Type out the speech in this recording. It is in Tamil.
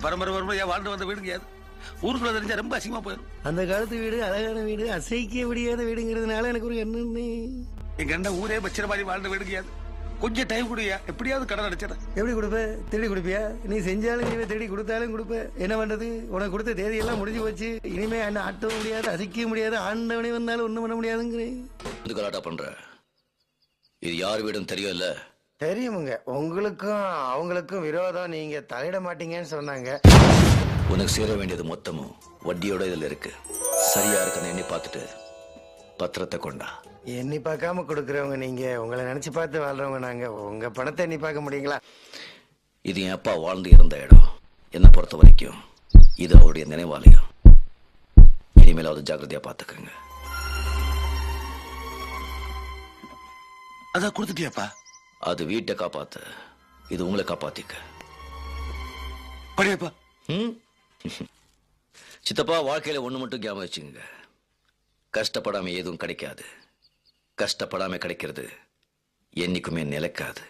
பரம்பரை பரம்பரையா வாழ்ந்து வந்த வீடுங்க அது. ஊருக்குள்ள தெரிஞ்சா ரொம்ப அசிங்கமா போயிடும். அந்த காலத்து வீடு அழகான வீடு, அசைக்க முடியாத வீடுங்கிறதுனால எனக்கு ஒரு எண்ணம். எங்க அண்ணன் ஊரே வச்சிர மாதிரி வாழ்ந்த வீடுங்க அது. கொஞ்சம் டைம் கொடுயா, எப்படியாவது கடன் அடைச்சிட. எப்படி கொடுப்ப? திருடி கொடுப்பியா? நீ செஞ்சாலும் நீ திருடி கொடுத்தாலும் கொடுப்ப. என்ன பண்றது? உனக்கு கொடுத்த தேதியெல்லாம் முடிஞ்சு போச்சு. இனிமே என்ன ஆட்டவும் முடியாது, அசைக்க முடியாது, ஆண்டவனே வந்தாலும் ஒண்ணும் பண்ண முடியாதுங்கிறேன். இது கலாட்டா பண்ற. இது யார் வீடுன்னு தெரியும் இல்ல? தெரியுமுங்க. உங்களுக்கும் அவங்களுக்கும் விரோதம், நீங்க தலையிட மாட்டீங்கன்னு சொன்னாங்க. உனக்கு சேர வேண்டியது மொத்தமும் வட்டியோட இதுல இருக்கு. சரியா இருக்குன்னு எண்ணி பார்த்துட்டு பத்திரத்தை கொண்டா. எண்ணி பார்க்காம கொடுக்குறவங்க நீங்க, உங்களை நினைச்சு பார்த்து வாழ்றவங்க நாங்க. உங்க பணத்தை எண்ணி பார்க்க முடியுங்களா? இது என் அப்பா வாழ்ந்து இருந்த இடம். என்னை பொறுத்த வரைக்கும் இது அவருடைய நினைவாலயம். இனிமேலாவது ஜாக்கிரதையா பார்த்துக்கங்க. அதான் கொடுத்துட்டியாப்பா? அது வீட்டை காப்பாத்து, இது உங்களை காப்பாத்திக்க. படியப்பா. சித்தப்பா, வாழ்க்கையில ஒண்ணு மட்டும் ஞாபகம் வச்சுங்க. கஷ்டப்படாம எதுவும் கிடைக்காது. கஷ்டப்படாம கிடைக்கிறது என்னைக்குமே நிலைக்காது.